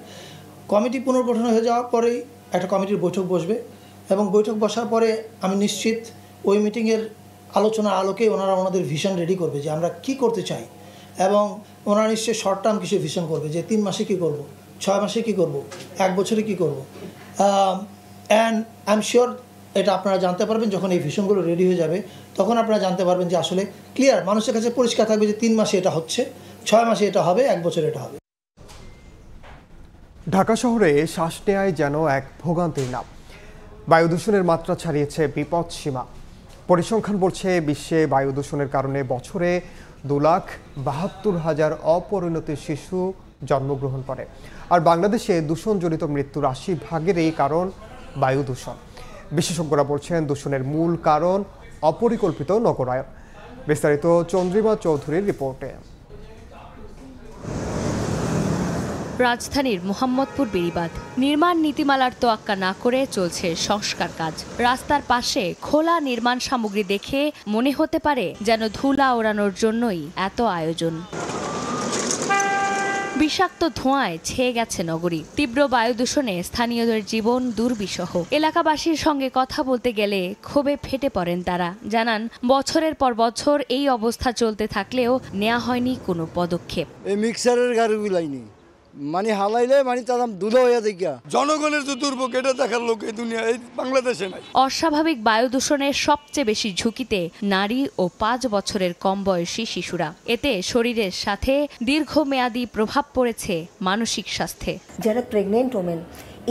কমিটি পুনর্গঠন হয়ে যাওয়ার পরেই একটা কমিটির বৈঠক বসবে, এবং বৈঠক বসার পরে আমি নিশ্চিত ওই মিটিংয়ের আলোচনার আলোকে ওনারা ওনাদের ভিশন রেডি করবে যে আমরা কি করতে চাই, এবং ওনারা নিশ্চয়ই শর্ট টার্ম কিছু ভিশন করবে যে 3 মাসে কী করব, 6 মাসে কী করব, 1 বছরে কী করব। অ্যান্ড আই এম শিওর এটা আপনারা জানতে পারবেন যখন এই ভিশনগুলো রেডি হয়ে যাবে, তখন আপনারা জানতে পারবেন যে আসলে ক্লিয়ার, মানুষের কাছে পরিষ্কার থাকবে যে 3 মাসে এটা হচ্ছে, 6 মাসে এটা হবে, 1 বছরে এটা হবে। ঢাকা শহরে শ্বাস নেয়ায় যেন এক ভোগান্তির নাম। বায়ু দূষণের মাত্রা ছাড়িয়েছে বিপদ সীমা। পরিসংখ্যান বলছে, বিশ্বে বায়ু দূষণের কারণে বছরে 2,72,000 অপরিণত শিশু জন্মগ্রহণ করে। আর বাংলাদেশে দূষণজনিত মৃত্যুর 80% কারণ বায়ু দূষণ। বিশেষজ্ঞরা বলছেন, দূষণের মূল কারণ অপরিকল্পিত নগরায়ন। বিস্তারিত চন্দ্রিমা চৌধুরীর রিপোর্টে। রাজধানীর মোহাম্মদপুর বেড়িবাঁধ নির্মাণ নীতিমালার তোয়াক্কা না করে চলছে সংস্কার কাজ। রাস্তার পাশে খোলা নির্মাণ সামগ্রী দেখে মনে হতে পারে যেন ধুলা ওড়ানোর জন্যই এত আয়োজন। বিষাক্ত ধোঁয়ায় ছেয়ে গেছে নগরী। তীব্র বায়ু দূষণে স্থানীয়দের জীবন দুর্বিষহ। এলাকাবাসীর সঙ্গে কথা বলতে গেলে ক্ষোভে ফেটে পড়েন তারা। জানান, বছরের পর বছর এই অবস্থা চলতে থাকলেও নেওয়া হয়নি কোনো পদক্ষেপ। এই মিক্সারের গাড়িগুলাইনি হালাইলে তার দুধ হইয়া দেখা জনগণের যে দুর্ভোগ এটা দেখার লোক এই দুনিয়া এই বাংলাদেশে নাই। অস্বাভাবিক বায়ু দূষণের সবচেয়ে বেশি ঝুঁকিতে নারী ও 5 বছরের কম বয়সী শিশুরা। এতে শরীরের সাথে দীর্ঘমেয়াদী প্রভাব পড়েছে মানসিক স্বাস্থ্যে। যারা প্রেগনেন্ট ওমেন,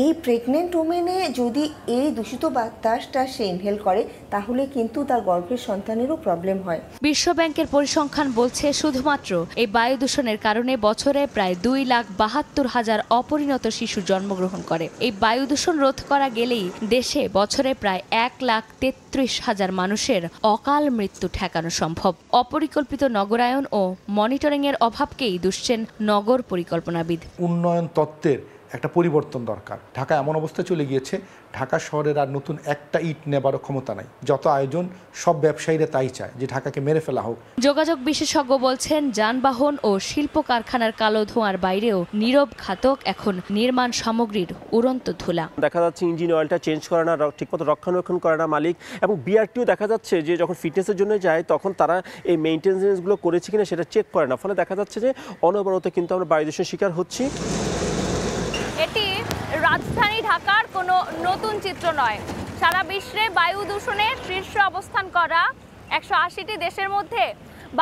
এই প্রেগনেন্ট ওমেনে যদি এই দূষিত বাতাসটা সে ইনহেল করে, তাহলে কিন্তু তার গর্ভের সন্তানেরও প্রবলেম হয়। বিশ্বব্যাংকের পরিসংখ্যান বলছে, শুধুমাত্র এই বায়ু দূষণের কারণে বছরে প্রায় 2,72,000 অপরিণত শিশু জন্মগ্রহণ করে। এই বায়ু দূষণ রোধ করা গেলেই দেশে বছরে প্রায় 1,33,000 মানুষের অকাল মৃত্যু ঠেকানো সম্ভব। অপরিকল্পিত নগরায়ন ও মনিটরিংয়ের অভাবকেই দুষছেন নগর পরিকল্পনাবিদ। উন্নয়ন তত্ত্বের একটা পরিবর্তন দরকার। ঢাকা এমন অবস্থা চলে গিয়েছে, ঢাকা শহরের আর নতুন একটা ইট নেবারও ক্ষমতা নাই। যত আয়োজন, সব ব্যবসায়ীরা তাই চায় যে ঢাকাকে মেরে ফেলা হোক। যোগাযোগ বিশেষজ্ঞ বলছেন, যানবাহন ও শিল্প কারখানার কালো ধোঁয়ার বাইরেও নীরব ঘাতক এখন নির্মাণ সামগ্রীর উড়ন্ত ধুলা। দেখা যাচ্ছে ইঞ্জিন অয়েলটা চেঞ্জ করে না, ঠিকমতো রক্ষণাবেক্ষণ করে না মালিক, এবং বিআরটিও দেখা যাচ্ছে যে যখন ফিটনেসের জন্য যায় তখন তারা এই মেইনটেন্যান্সগুলো করেছে কিনা সেটা চেক করে না। ফলে দেখা যাচ্ছে যে অনবরত কিন্তু আমরা বায়ু দূষণের শিকার হচ্ছি। এটি রাজধানী ঢাকার কোনো নতুন চিত্র নয়। সারা বিশ্বে বায়ু দূষণের শীর্ষে অবস্থান করা 180টি দেশের মধ্যে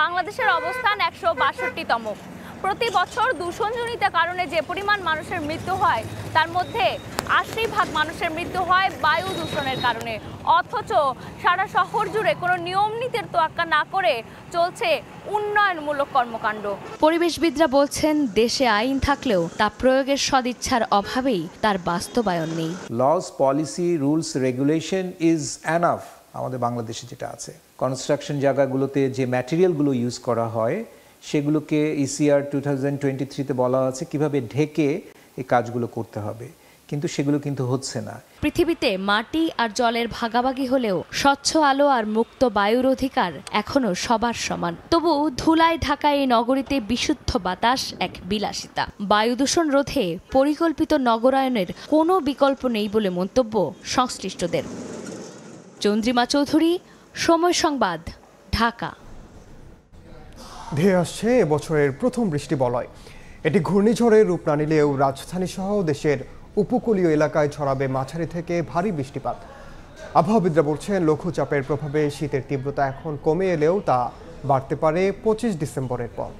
বাংলাদেশের অবস্থান 162তম। প্রতি বছর দূষণজনিত কারণে যে পরিমাণ মানুষের মৃত্যু হয়, তার মধ্যে 80% মানুষের মৃত্যু হয় বায়ু দূষণের কারণে। অথচ সারা শহর জুড়ে কোনো নিয়ম নীতির তোয়াক্কা না করে চলছে উন্নয়নমূলক কর্মকাণ্ড। পরিবেশবিদরা বলছেন, দেশে আইন থাকলেও তা প্রয়োগের সদিচ্ছার অভাবেই তার বাস্তবায়ন নেই। Laws, policy, rules, regulation is enough. আমাদের বাংলাদেশে যেটা আছে, কনস্ট্রাকশন জায়গাগুলোতে যে ম্যাটেরিয়ালগুলো ইউজ করা হয় সেগুলোকে ECR 2023-তে বলা আছে কিভাবে ঢেকে এই কাজগুলো করতে হবে। কিন্তু সেগুলো কিন্তু হচ্ছে না। পৃথিবীতে মাটি আর জলের ভাগাভাগি হলেও স্বচ্ছ আলো আর মুক্ত বায়ুর অধিকার এখনো সবার সমান। তবু ধুলায় ঢাকা এই নগরীতে বিশুদ্ধ বাতাস এক বিলাসিতা। বায়ু দূষণ রোধে পরিকল্পিত নগরায়নের কোনো বিকল্প নেই বলে মন্তব্য সংশ্লিষ্টদের। চন্দ্রিমা চৌধুরী, সময় সংবাদ, ঢাকা। ধেয়ে আসছে এবছরের প্রথম বৃষ্টি বলয়। এটি ঘূর্ণিঝড়ের রূপ না নিলেও রাজধানী সহ দেশের উপকূলীয় এলাকায় ছড়াবে মাঝারি থেকে ভারী বৃষ্টিপাত। আবহাওয়াবিদরা বলছেন লঘুচাপের প্রভাবে শীতের তীব্রতা এখন কমে এলেও তা বাড়তে পারে 25 ডিসেম্বরের পর।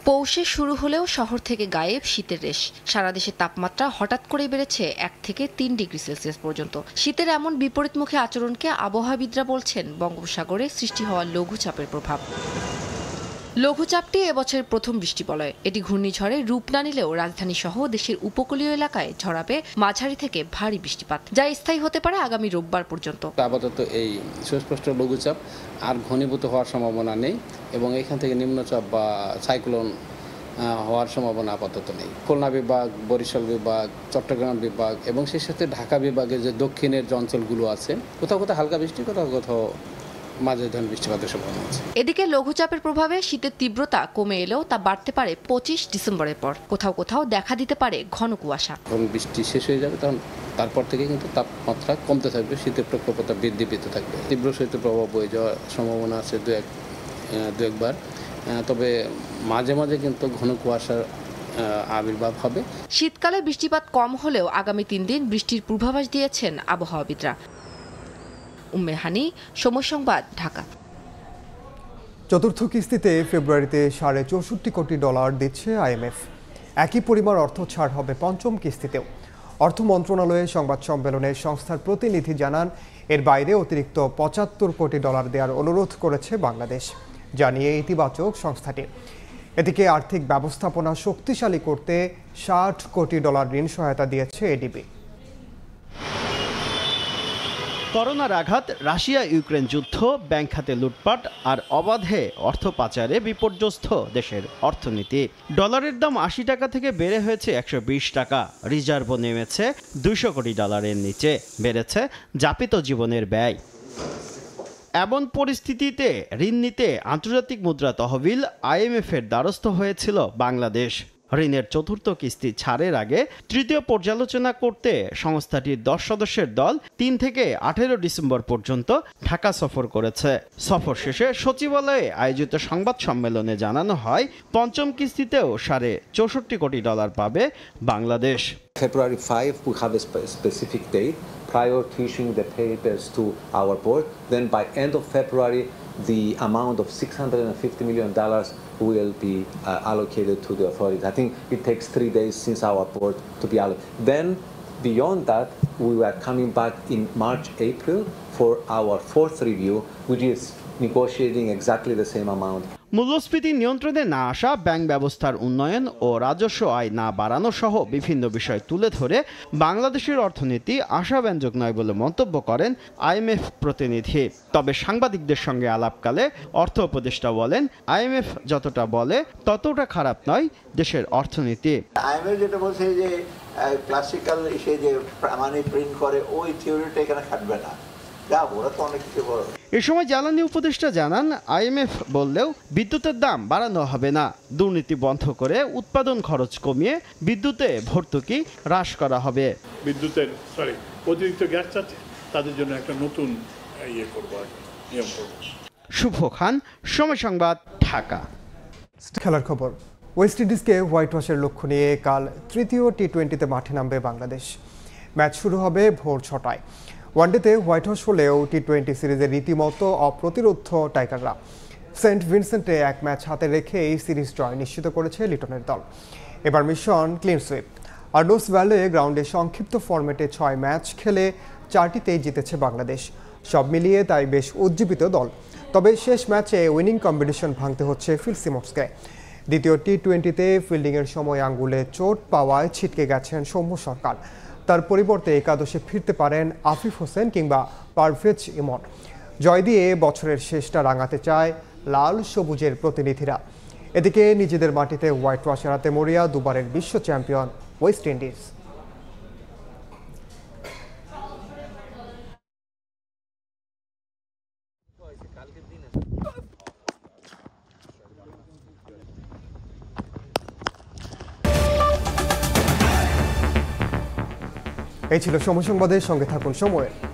পৌষে শুরু হলেও শহর থেকে গায়েব শীতের রেশ। সারা দেশের তাপমাত্রা হঠাৎ করে বেড়েছে 1 থেকে 3 ডিগ্রি সেলসিয়াস পর্যন্ত। শীতের এমন বিপরীতমুখী আচরণকে আবহাওয়াবিদরা বলছেন বঙ্গোপসাগরে সৃষ্টি হওয়া লঘুচাপের প্রভাব। লঘুচাপটি এবছরের প্রথম বৃষ্টি বলয়। এটি ঘূর্ণিঝড়ে রূপ না নিলেও রাজধানী সহ দেশের উপকূলীয় এলাকায় ঝরাবে মাঝারি থেকে ভারী বৃষ্টিপাত, যা স্থায়ী হতে পারে আগামী রোববার পর্যন্ত। আপাতত এই সুস্পষ্ট লঘুচাপ আর ঘনীভূত হওয়ার সম্ভাবনা নেই এবং এখান থেকে নিম্নচাপ বা সাইক্লোন হওয়ার সম্ভাবনা আপাতত নেই। খুলনা বিভাগ, বরিশাল বিভাগ, চট্টগ্রাম বিভাগ এবং সেই সাথে ঢাকা বিভাগের যে দক্ষিণের যে অঞ্চলগুলো আছে, কোথাও কোথাও হালকা বৃষ্টি, কোথাও কোথাও মাঝে ধরনের বৃষ্টিপাতের সম্ভাবনা আছে। এদিকে লঘুচাপের প্রভাবে শীতের তীব্রতা কমে এলেও তা বাড়তে পারে 25 ডিসেম্বরের পর। কোথাও কোথাও দেখা দিতে পারে ঘন কুয়াশা। যখন বৃষ্টি শেষ হয়ে যাবে তখন তারপর থেকে কিন্তু তাপমাত্রা কমতে থাকবে, শীতের প্রকোপতা বৃদ্ধি পেতে থাকবে। তীব্র শীতের প্রভাব বয়ে যাওয়ার সম্ভাবনা আছে দু একবার, তবে মাঝে মাঝে কিন্তু ঘন কুয়াশার আবির্ভাব হবে। শীতকালে বৃষ্টিপাত কম হলেও আগামী 3 দিন বৃষ্টির পূর্বাভাস দিয়েছেন আবহাওয়াবিদরা। উম্মে হানি, সময় সংবাদ, ঢাকা। চতুর্থ কিস্তিতে ফেব্রুয়ারিতে $64 কোটি দিচ্ছে IMF। একই পরিমাণ অর্থ ছাড় হবে পঞ্চম কিস্তিতেও। অর্থ মন্ত্রণালয়ে সংবাদ সম্মেলনে সংস্থার প্রতিনিধি জানান, এর বাইরে অতিরিক্ত $75 কোটি দেওয়ার অনুরোধ করেছে বাংলাদেশ, জানিয়ে ইতিবাচক সংস্থাটি। এদিকে আর্থিক ব্যবস্থাপনা শক্তিশালী করতে $60 কোটি ঋণ সহায়তা দিয়েছে এডিবি। করোনার আঘাত, রাশিয়া ইউক্রেন যুদ্ধ, ব্যাংক খাতে লুটপাট আর অবাধে অর্থ পাচারে বিপর্যস্ত দেশের অর্থনীতি। ডলারের দাম 80 টাকা থেকে বেড়ে হয়েছে 120 টাকা। রিজার্ভও নেমেছে $200 কোটি নিচে। বেড়েছে যাপিত জীবনের ব্যয়। এমন পরিস্থিতিতে ঋণ নিতে আন্তর্জাতিক মুদ্রা তহবিল IMF-এর দ্বারস্থ হয়েছিল বাংলাদেশ। ঋণের চতুর্থ কিস্তি ছাড়ের আগে তৃতীয় পর্যালোচনা করতে সংস্থাটির 10 সদস্যের দল 3 থেকে 18 ডিসেম্বর পর্যন্ত ঢাকা সফর করেছে। সফর শেষে সচিবালয়ে আয়োজিত সংবাদ সম্মেলনে জানানো হয়, পঞ্চম কিস্তিতেও $64 কোটি পাবে Bangladesh. February 5, we have a specific date prior to issuing the papers to our board. Then by end of February, the amount of $650 million will be allocated to the authorities. I think it takes 3 days since our board to be allocated. Then beyond that, we are coming back in March, April for our fourth review, which is negotiating exactly the same amount. মূল্যস্ফীতি নিয়ন্ত্রণে না আসা, bank ব্যবস্থার উন্নয়ন ও রাজস্ব আয় না বাড়ানো সহ বিভিন্ন বিষয় তুলে ধরে বাংলাদেশের অর্থনীতি আশাব্যঞ্জক নয় বলে মন্তব্য করেন IMF প্রতিনিধি। তবে সাংবাদিকদের সঙ্গে আলাপকালে অর্থ উপদেষ্টা বলেন, IMF যতটা বলে ততটা খারাপ নয় দেশের অর্থনীতি। IMF যেটা বলছে যে ক্লাসিক্যাল এসে যে মানি প্রিন্ট করে, ওই থিওরিটা এখানে খাটবে না। এ সময় জ্বালানি উপদেষ্টা জানান, IMF বললেও বিদ্যুতের দাম বাড়ানো হবে না। দুর্নীতি বন্ধ করে উৎপাদন খরচ কমিয়ে বিদ্যুতে ভর্তুকি হ্রাস করা হবে। বিদ্যুতের অতিরিক্ত গ্যাস আছে, তাদের জন্য একটা নতুন নিয়ম করব। শুভ খান, সময় সংবাদ, ঢাকা। খেলার খবর। ওয়েস্ট ইন্ডিজকে হোয়াইট ওয়াশের লক্ষ্য নিয়ে কাল তৃতীয় টি20তে মাঠে নামবে বাংলাদেশ। ম্যাচ শুরু হবে ভোর 6টায়। ওয়ানডেতে হোয়াইট হাউস হলেও টি20 সিরিজের রীতিমতো অপ্রতিরোধ টাইগাররা। সেন্ট ভিনসেন্টে 1 ম্যাচ হাতে রেখে এই সিরিজ জয় নিশ্চিত করেছে লিটনের দল। এবার মিশন ক্লিন সুইপ। আর্ডোস ভ্যালে গ্রাউন্ডে সংক্ষিপ্ত ফরম্যাটে 6 ম্যাচ খেলে 4টিতেই জিতেছে বাংলাদেশ। সব মিলিয়ে তাই বেশ উজ্জীবিত দল। তবে শেষ ম্যাচে উইনিং কম্বিনেশন ভাঙতে হচ্ছে ফিল সিমন্সকে। দ্বিতীয় টি20তে ফিল্ডিংয়ের সময় আঙ্গুলে চোট পাওয়ায় ছিটকে গেছেন সৌম্য সরকার। তার পরিবর্তে একাদশে ফিরতে পারেন আফিফ হোসেন কিংবা পারভেজ ইমন। জয় দিয়ে বছরের শেষটা রাঙাতে চায় লাল সবুজের প্রতিনিধিরা। এদিকে নিজেদের মাটিতে হোয়াইট ওয়াশ এড়াতে মরিয়া দুবারের বিশ্ব চ্যাম্পিয়ন ওয়েস্ট ইন্ডিজ। এই ছিল সময় সংবাদের সঙ্গে থাকুন সময়ের।